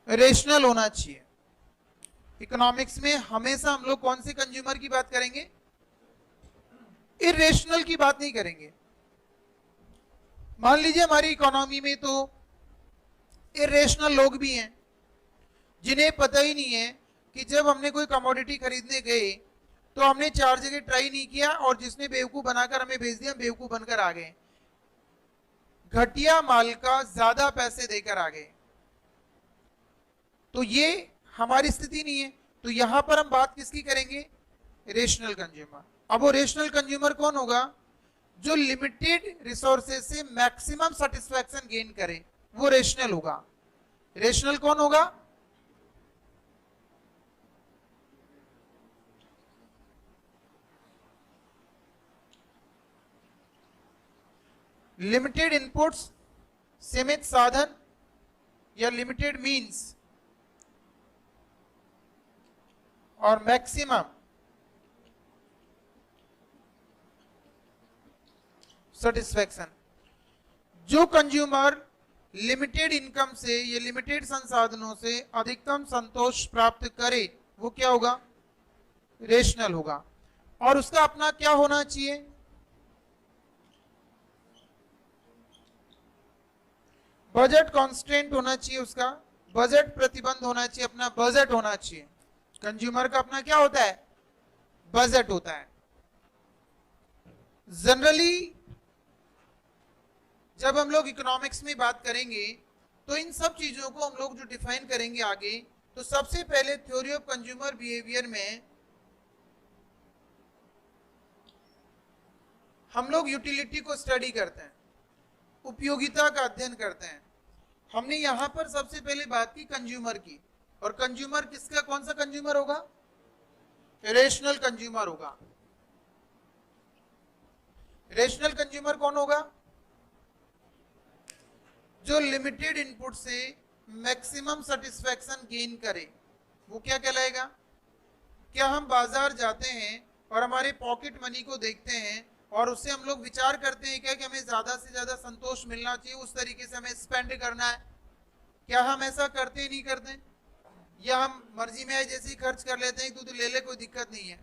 रेशनल होना चाहिए। इकोनॉमिक्स में हमेशा हम लोग कौन से कंज्यूमर की बात करेंगे, इरेशनल की बात नहीं करेंगे। मान लीजिए हमारी इकोनॉमी में तो इरेशनल लोग भी हैं जिन्हें पता ही नहीं है कि जब हमने कोई कमोडिटी खरीदने गए तो हमने 4 जगह ट्राई नहीं किया और जिसने बेवकूफ बनाकर हमें भेज दिया, बेवकूफ बनकर आ गए, घटिया माल का ज्यादा पैसे देकर आ गए। तो ये हमारी स्थिति नहीं है। तो यहां पर हम बात किसकी करेंगे, रेशनल कंज्यूमर। अब वो रेशनल कंज्यूमर कौन होगा, जो लिमिटेड रिसोर्सेज से मैक्सिमम सेटिस्फैक्शन गेन करे, वो रेशनल होगा। रेशनल कौन होगा, लिमिटेड इनपुट्स, सीमित साधन या लिमिटेड मींस और मैक्सिमम सेटिस्फैक्शन। जो कंज्यूमर लिमिटेड इनकम से या लिमिटेड संसाधनों से अधिकतम संतोष प्राप्त करे वो क्या होगा, रेशनल होगा। और उसका अपना क्या होना चाहिए, बजट कॉन्स्टेंट होना चाहिए, उसका बजट प्रतिबंध होना चाहिए, अपना बजट होना चाहिए। कंज्यूमर का अपना क्या होता है, बजट होता है। जनरली जब हम लोग इकोनॉमिक्स में बात करेंगे तो इन सब चीजों को हम लोग जो डिफाइन करेंगे आगे, तो सबसे पहले थ्योरी ऑफ कंज्यूमर बिहेवियर में हम लोग यूटिलिटी को स्टडी करते हैं, उपयोगिता का अध्ययन करते हैं। हमने यहां पर सबसे पहले बात की कंज्यूमर की, और कंज्यूमर किसका, कौन सा कंज्यूमर होगा, रेशनल कंज्यूमर होगा। रेशनल कंज्यूमर कौन होगा, जो लिमिटेड इनपुट से मैक्सिमम सेटिस्फैक्शन गेन करे, वो क्या कहलाएगा। क्या हम बाजार जाते हैं और हमारे पॉकेट मनी को देखते हैं और उससे हम लोग विचार करते हैं क्या कि हमें ज्यादा से ज्यादा संतोष मिलना चाहिए, उस तरीके से हमें स्पेंड करना है? क्या हम ऐसा करते ही नहीं करते, या हम मर्जी में आए जैसे ही खर्च कर लेते हैं, तू ले ले कोई दिक्कत नहीं है,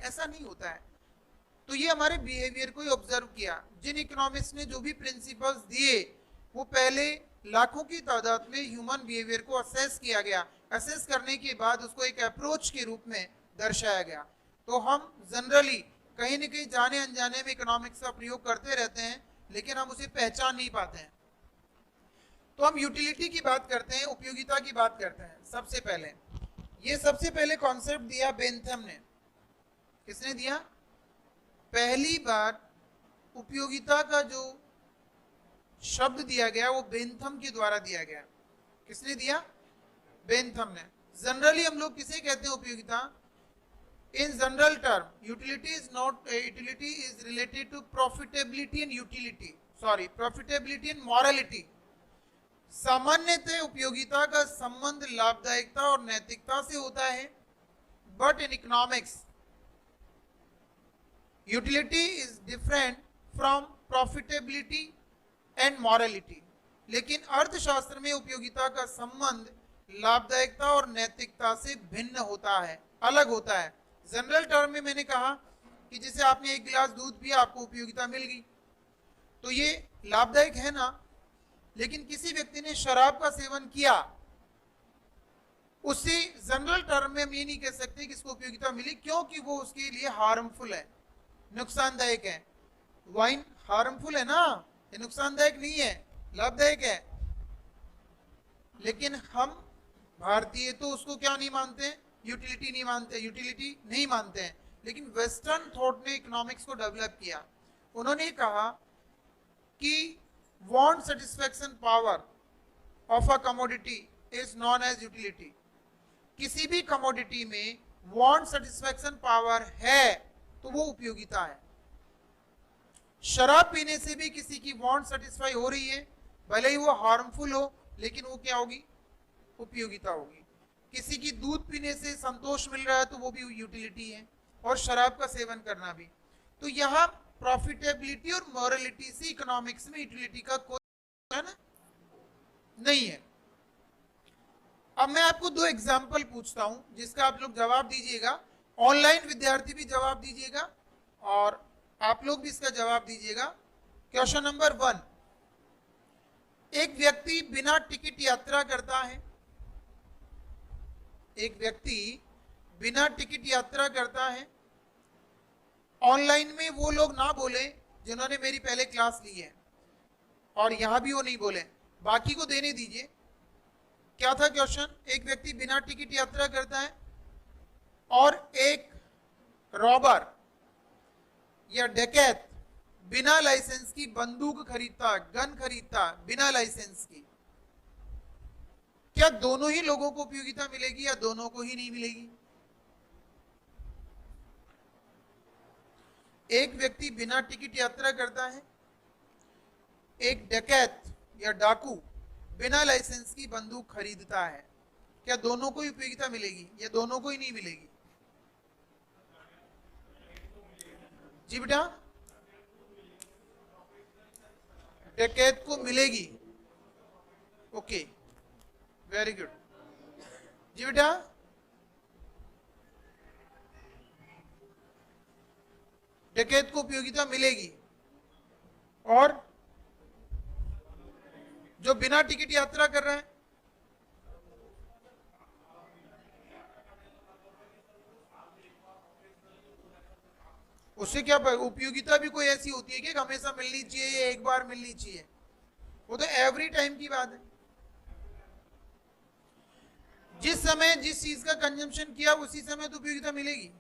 ऐसा नहीं होता है। तो ये हमारे बिहेवियर को ही ऑब्जर्व किया। जिन इकोनॉमिक्स ने जो भी प्रिंसिपल्स दिए वो पहले लाखों की तादाद में ह्यूमन बिहेवियर को असेस किया गया, असेस करने के बाद उसको एक अप्रोच के रूप में दर्शाया गया। तो हम जनरली कहीं न कहीं जाने अनजाने में इकोनॉमिक्स का प्रयोग करते रहते हैं, लेकिन हम उसे पहचान नहीं पाते हैं। तो हम यूटिलिटी की बात करते हैं, उपयोगिता की बात करते हैं। सबसे पहले कॉन्सेप्ट दिया बेंथम ने। किसने दिया, पहली बार उपयोगिता का जो शब्द दिया गया वो बेंथम के द्वारा दिया गया। किसने दिया, बेंथम ने। जनरली हम लोग किसे कहते हैं उपयोगिता? In general term utility is related to profitability and utility, sorry profitability and morality. सामान्यतः उपयोगिता का संबंध लाभदायकता और नैतिकता से होता है, but in economics utility is different from profitability and morality. लेकिन अर्थशास्त्र में उपयोगिता का संबंध लाभदायकता और नैतिकता से भिन्न होता है, अलग होता है। जनरल टर्म में मैंने कहा कि जैसे आपने एक गिलास दूध पिया, आपको उपयोगिता मिल गई, तो ये लाभदायक है ना। लेकिन किसी व्यक्ति ने शराब का सेवन किया, उसी जनरल टर्म में हम ये नहीं कह सकते कि इसको उपयोगिता मिली, क्योंकि वो उसके लिए हार्मफुल है, नुकसानदायक है। वाइन हार्मफुल है ना, ये नुकसानदायक नहीं है, लाभदायक है। लेकिन हम भारतीय तो उसको क्या नहीं मानते हैं? यूटिलिटी नहीं मानते, यूटिलिटी नहीं मानते हैं। लेकिन वेस्टर्न थॉट ने इकोनॉमिक्स को डेवलप किया। उन्होंने कहा कि want satisfaction power of a commodity is known as utility. किसी भी कमोडिटी में वांट सेटिस्फैक्शन पावर है तो वो उपयोगिता है। शराब पीने से भी किसी की वांट सेटिस्फाई हो रही है, भले ही वो हार्मफुल हो, लेकिन वो क्या होगी? उपयोगिता होगी। किसी की दूध पीने से संतोष मिल रहा है तो वो भी यूटिलिटी है, और शराब का सेवन करना भी। तो यहाँ प्रॉफिटेबिलिटी और मॉरलिटी से इकोनॉमिक्स में यूटिलिटी का कोई है ना नहीं है। अब मैं आपको दो एग्जाम्पल पूछता हूं जिसका आप लोग जवाब दीजिएगा। ऑनलाइन विद्यार्थी भी जवाब दीजिएगा और आप लोग भी इसका जवाब दीजिएगा। क्वेश्चन नंबर 1, एक व्यक्ति बिना टिकट यात्रा करता है। एक व्यक्ति बिना टिकट यात्रा करता है। ऑनलाइन में वो लोग ना बोले जिन्होंने मेरी पहले क्लास ली है, और यहां भी वो नहीं बोले, बाकी को देने दीजिए। क्या था क्वेश्चन? एक व्यक्ति बिना टिकट यात्रा करता है और एक रॉबर या डकैत बिना लाइसेंस की बंदूक खरीदता, गन खरीदता बिना लाइसेंस की। क्या दोनों ही लोगों को उपयोगिता मिलेगी या दोनों को ही नहीं मिलेगी? एक व्यक्ति बिना टिकट यात्रा करता है, एक डकैत या डाकू बिना लाइसेंस की बंदूक खरीदता है। क्या दोनों को ही उपयोगिता मिलेगी या दोनों को ही नहीं मिलेगी? जी बेटा, डकैत को मिलेगी। Okay, very good. जी बेटा, डकैत को उपयोगिता मिलेगी, और जो बिना टिकट यात्रा कर रहा है उससे क्या उपयोगिता भी कोई ऐसी होती है कि हमेशा मिलनी चाहिए या एक बार मिलनी चाहिए? वो तो एवरी टाइम की बात है। जिस समय जिस चीज का कंजम्पशन किया उसी समय तो उपयोगिता मिलेगी।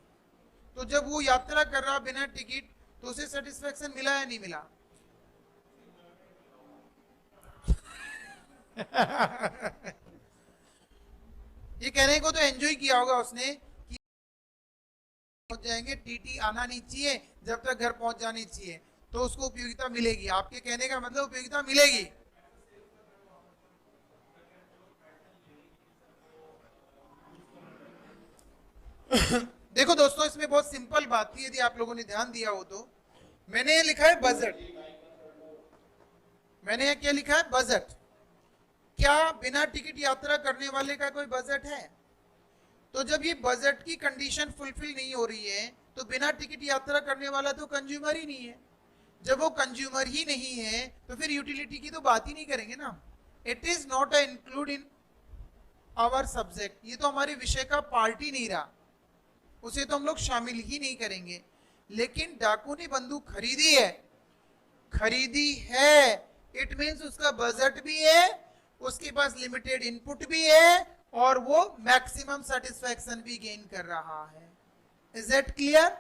तो जब वो यात्रा कर रहा बिना टिकट, तो उसे सेटिस्फैक्शन मिला या नहीं मिला? ये कहने को तो एंजॉय किया होगा उसने कि पहुंच जाएंगे, टीटी आना नहीं चाहिए, जब तक घर पहुंच जानी चाहिए, तो उसको उपयोगिता मिलेगी। आपके कहने का मतलब उपयोगिता मिलेगी। देखो दोस्तों, इसमें बहुत सिंपल बात थी, यदि आप लोगों ने ध्यान दिया हो तो। मैंने ये लिखा है बजट। मैंने ये क्या लिखा है? बजट। क्या बिना टिकट यात्रा करने वाले का कोई बजट है? तो जब ये बजट की कंडीशन फुलफिल नहीं हो रही है तो बिना टिकट यात्रा करने वाला तो कंज्यूमर ही नहीं है। जब वो कंज्यूमर ही नहीं है तो फिर यूटिलिटी की तो बात ही नहीं करेंगे ना। It is not a include in our subject. ये तो हमारे विषय का पार्ट ही नहीं रहा, उसे तो हम लोग शामिल ही नहीं करेंगे। लेकिन डाकू ने बंदूक खरीदी है, खरीदी है, इट मीन्स उसका बजट भी है, उसके पास लिमिटेड इनपुट भी है, और वो मैक्सिमम सेटिस्फैक्शन भी गेन कर रहा है। Is that clear?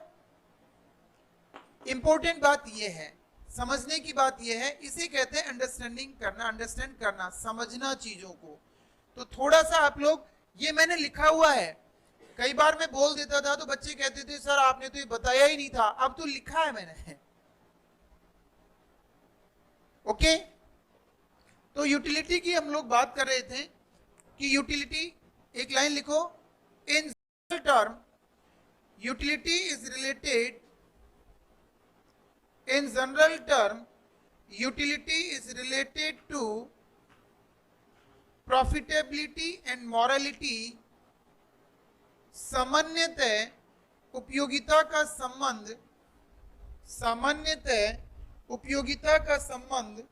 इंपॉर्टेंट बात यह है, समझने की बात यह है, इसे कहते हैं अंडरस्टैंडिंग करना, अंडरस्टैंड करना, समझना चीजों को। तो थोड़ा सा आप लोग ये मैंने लिखा हुआ है। कई बार मैं बोल देता था तो बच्चे कहते थे सर आपने तो ये बताया ही नहीं था, अब तो लिखा है मैंने। ओके, तो यूटिलिटी की हम लोग बात कर रहे थे कि यूटिलिटी, एक लाइन लिखो, in general term utility is related, in general term utility is related to profitability and morality. सामान्यतः उपयोगिता का संबंध, सामान्यतः उपयोगिता का संबंध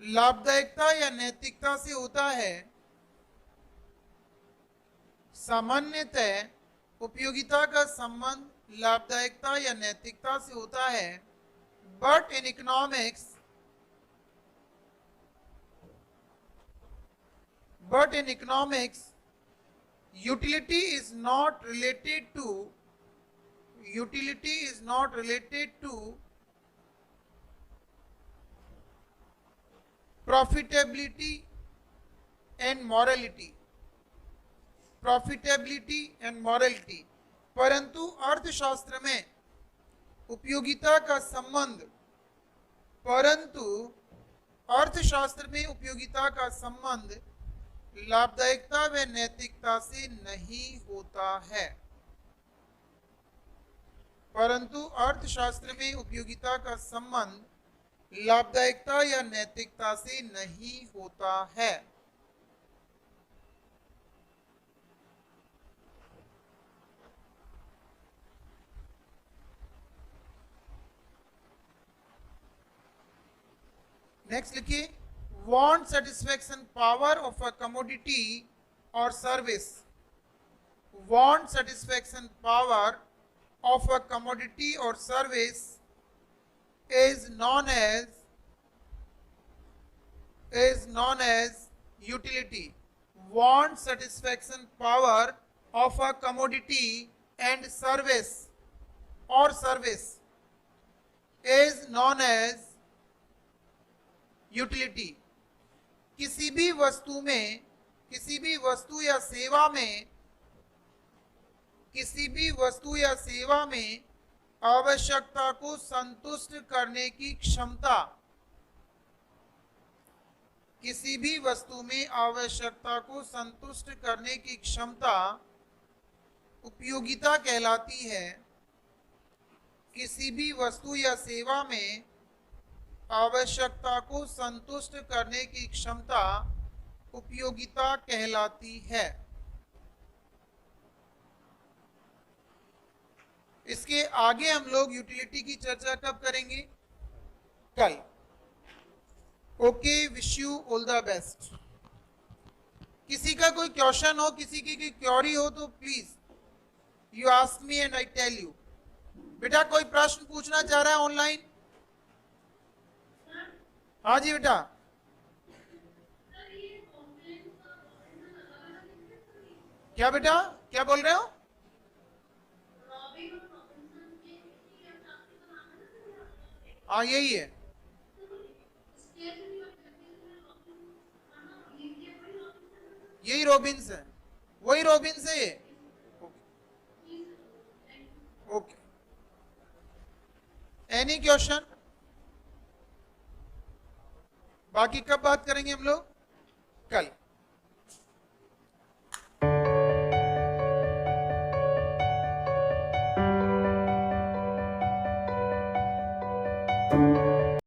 लाभदायकता या नैतिकता से होता है। सामान्यतः उपयोगिता का संबंध लाभदायकता या नैतिकता से होता है। But in economics, but in economics utility is not related to, utility is not related to profitability and morality, profitability and morality। परंतु अर्थशास्त्र में उपयोगिता का संबंध, परंतु अर्थशास्त्र में उपयोगिता का संबंध लाभदायकता व नैतिकता से नहीं होता है। परंतु अर्थशास्त्र में उपयोगिता का संबंध लाभदायकता या नैतिकता से नहीं होता है। नेक्स्ट लिखिए, want satisfaction power of a commodity or service, want satisfaction power of a commodity or service is known as utility। want satisfaction power of a commodity and service or service is known as utility। किसी भी वस्तु में, किसी भी वस्तु या सेवा में, किसी भी वस्तु या सेवा में आवश्यकता को संतुष्ट करने की क्षमता, किसी भी वस्तु में आवश्यकता को संतुष्ट करने की क्षमता उपयोगिता कहलाती है। किसी भी वस्तु या सेवा में आवश्यकता को संतुष्ट करने की क्षमता उपयोगिता कहलाती है। इसके आगे हम लोग यूटिलिटी की चर्चा कब करेंगे? कल। Okay, wish you all the best. किसी का कोई क्वेश्चन हो, किसी की कोई क्वेरी हो तो please you ask me and I tell you. बेटा कोई प्रश्न पूछना चाह रहा है ऑनलाइन? हाँ जी बेटा। क्या बेटा, क्या बोल रहे हो? हाँ यही है। यही रॉबिन्स है, वही रॉबिन्स है ये। Okay, any question? बाकी कब बात करेंगे हम लोग? कल।